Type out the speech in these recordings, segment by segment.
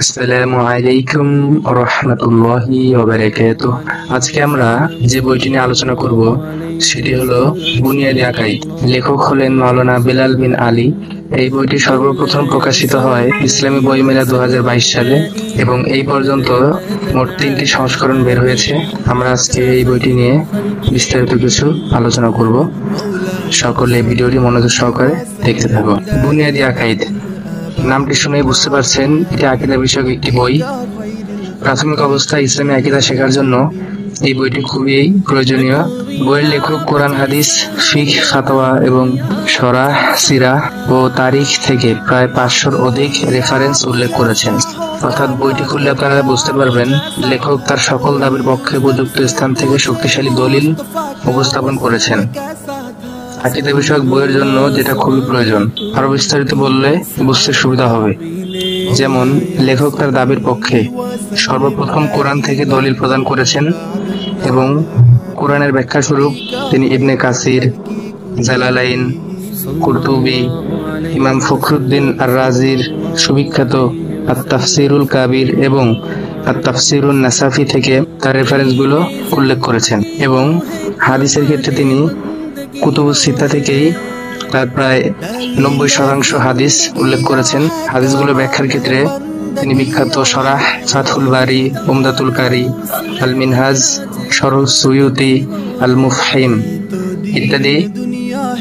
আসসালামু আলাইকুম রাহমাতুল্লাহি ওয়া বারাকাতুহু। আজকে আমরা যে বইটি নিয়ে আলোচনা করব সেটি হলো বুনিয়াদি আকাইদ। লেখক হলেন মাওলানা বেলাল বিন আলী। এই বইটি সর্বপ্রথম প্রকাশিত হয় ইসলামী বইমেলা 2022 সালে এবং এই পর্যন্ত মোট 3টি সংস্করণ বের হয়েছে। আমরা আজকে এই বইটি নিয়ে বিস্তারিত কিছু আলোচনা করব। সকলে ভিডিওটি মনোযোগ সহকারে দেখতে থাকুন। বুনিয়াদি আকাইদ নামটি শুনেই বুঝতে পারছেন এটি আকীদা বিষয়ক একটি বই। প্রাথমিক অবস্থায় ইসলামী আকীদা শেখার জন্য এই বইটি খুবই প্রয়োজনীয়। বইয়ের লেখক কোরআন, হাদিস, ফিকহ, ফাতোয়া এবং শরাহ, সিরাহ ও তারিখ থেকে প্রায় 500-র অধিক রেফারেন্স উল্লেখ করেছেন। অর্থাৎ বইটি খুললে আপনারা বুঝতে পারবেন লেখক তার সকল দাবির পক্ষে উপযুক্ত স্থান থেকে শক্তিশালী দলিল উপস্থাপন করেছেন। আকীদা বিষয়ক বইয়ের জন্য যেটা খুবই প্রয়োজন, আরো বিস্তারিত বললে বুঝতে সুবিধা হবে। যেমন লেখক তার দাবির পক্ষে সর্বপ্রথম কোরআন থেকে দলিল প্রদান করেছেন এবং কোরআনের ব্যাখ্যা স্বরূপ তিনি ইবনে কাসির, জালালাইন, কুরতুবী, ইমাম ফখরুদ্দিন আর রাজির সুবিখ্যাত আত-তাফসিরুল কাবির এবং আত-তাফসিরুন নাসাফি থেকে তার রেফারেন্সগুলো উল্লেখ করেছেন। এবং হাদিসের ক্ষেত্রে তিনি কুতুবুস সিত্তা থেকেই তার প্রায় 90% হাদিস উল্লেখ করেছেন। হাদিসগুলো ব্যাখ্যার ক্ষেত্রে তিনি বিখ্যাত শরাহ, ফাতহুল বারি, উমদাতুল কারি, আল মিনহাজ, শরহ সুয়ুতি, আল মুফহিম ইত্যাদি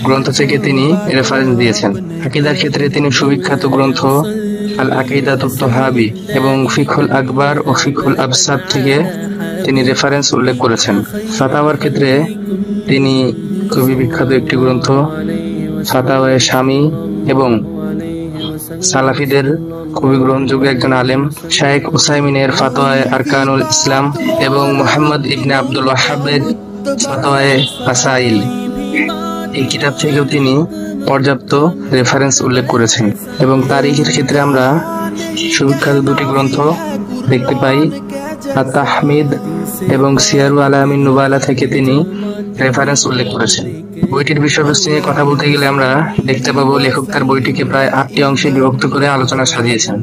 গ্রন্থ থেকে তিনি রেফারেন্স দিয়েছেন। আকীদার ক্ষেত্রে তিনি সুবিখ্যাত গ্রন্থ আল আকিদাতুত তাহাবী এবং ফিকহুল আকবার ও ফিকহুল আবসাত থেকে তিনি রেফারেন্স উল্লেখ করেছেন। ফাতাওয়ার ক্ষেত্রে তিনি খুবই বিখ্যাত একটি গ্রন্থ ফাতাওয়ায়ে শামী এবং সালাফিদের খুবই গ্রহণযোগ্য একজন আলেম শাইখ উসাইমিনের ফাতোয়ায়ে আরকানুল ইসলাম এবং মুহাম্মদ ইবনে আব্দুল ওয়াহাবের ফাতোয়ায়ে মাসাইল এই কিতাব থেকেও তিনি পর্যাপ্ত রেফারেন্স উল্লেখ করেছেন। এবং তারিখের ক্ষেত্রে আমরা সুবিখ্যাত দুটি গ্রন্থ দেখতে পাই, আত-তাহমিদ এবং সিয়ারু আলামিন নুবালা থেকে তিনি রেফারেন্স উল্লেখ করেছেন। বইটির বিষয়বস্তু নিয়ে কথা বলতে গেলে আমরা দেখতে পাবো লেখক তার বইটিকে প্রায় 8টি অংশে বিভক্ত করে আলোচনা সাজিয়েছেন।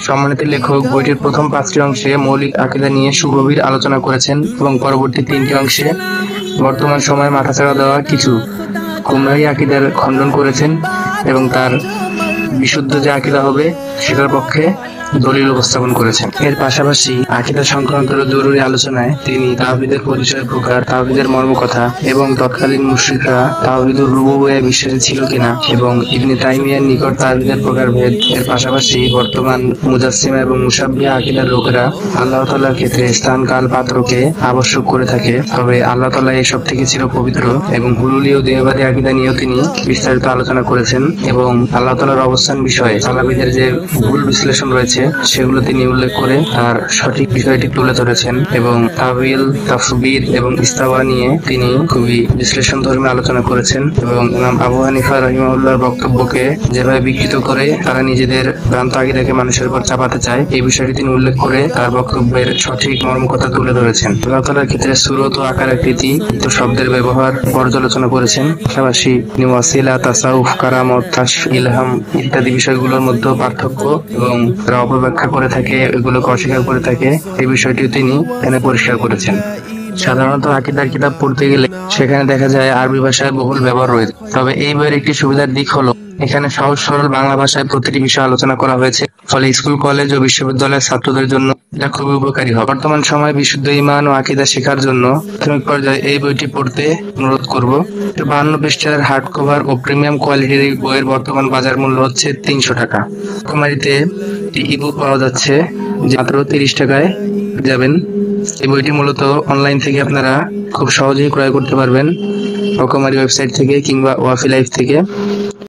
সম্মানিত লেখক বইটির প্রথম 5টি অংশে মৌলিক আকীদা নিয়ে সুগভীর আলোচনা করেছেন এবং পরবর্তী 3টি অংশে বর্তমান সময়ে মাথাচাড়া দেওয়া কিছু গুমরাহী আকীদার খণ্ডন করেছেন এবং তার বিশুদ্ধ যে আকীদা হবে সেটার পক্ষে দলিল উপস্থাপন করেছেন। এর পাশাপাশি আকীদা সংক্রান্ত জরুরি আলোচনায় তিনি তাওহীদের পরিচয় প্রকার, তাওহীদের মর্মকথা এবং তৎকালীন মুশরিকরা তাওহীদুর রুবুবিয়্যাহ বিশ্বাসী ছিল কিনা এবং ইবনে তাইমিয়ার নিকট তাওহীদের প্রকারভেদ। এর পাশাপাশি বর্তমান মুজাসসিমা এবং মুশাব্বিহা আকীদার লোকেরা আল্লাহ তাআলার ক্ষেত্রে স্থান, কাল, পাত্রকে আবশ্যক করে থাকে, তবে আল্লাহ তাআলা এসব থেকে চিরপবিত্র এবং হুলুলি ও দেহবাদী আকীদা নিয়েও তিনি বিস্তারিত আলোচনা করেছেন এবং আল্লাহ তাআলার অবস্থান বিষয়ে সালাফিদের যে ভুল বিশ্লেষণ রয়েছে সেগুলো তিনি উল্লেখ করে তার সঠিক বিষয়টি তুলে ধরেছেন এবং তাবিল, তাফসীর এবং ইস্তাওয়া নিয়ে তিনি খুবই বিশ্লেষণধর্মী আলোচনা করেছেন এবং ইমাম আবু হানিফা রাহিমাহুল্লাহর বক্তব্যকে যেভাবে বিকৃত করে তারা নিজেদের ভ্রান্ত আকীদাকে মানুষের উপর চাপাতে চায় এই বিষয়টি তিনি উল্লেখ করে তার বক্তব্যের সঠিক মর্মকথা তুলে ধরেছেন। আল্লাহ তাআলার ক্ষেত্রে সূরত ও আকার আকৃতি শব্দের ব্যবহার পর্যালোচনা করেছেন। পাশাপাশি তিনি ওয়াসিলা, তাসাউফ, কারামত, কাশফ, ইলহাম ইত্যাদি বিষয়গুলোর মধ্যে পার্থক্য এবং তারা অপব্যাখ্যা করে থাকে, এগুলোকে অস্বীকার করে থাকে এই বিষয়টিও তিনি এখানে পরিষ্কার করেছেন। সাধারণত আকীদার কিতাব পড়তে গেলে সেখানে দেখা যায় আরবি ভাষায় বহুল ব্যবহার রয়েছে, তবে এই বইয়ের একটি সুবিধার দিক হলো এখানে সহজ সরল বাংলা ভাষায় প্রতিটি বিষয় আলোচনা করা হয়েছে, ফলে স্কুল, কলেজ ও বিশ্ববিদ্যালয়ের ছাত্রদের জন্য এটা খুবই উপকারী হবে। বর্তমান সময়ে বিশুদ্ধ ঈমান ও আকীদা শেখার জন্য প্রাথমিক পর্যায়ে এই বইটি পড়তে অনুরোধ করব। 52 পৃষ্ঠার হার্ড কভার ও প্রিমিয়াম কোয়ালিটির এই বইয়ের বর্তমান বাজার মূল্য হচ্ছে 300 টাকা। কুমারিতে ই-বুক পাওয়া যাচ্ছে মাত্র 30 টাকায় যাবেন। এই বইটি মূলত অনলাইন থেকে আপনারা খুব সহজেই ক্রয় করতে পারবেন, রকমারি ওয়েবসাইট থেকে কিংবা ওয়াফি লাইফ থেকে।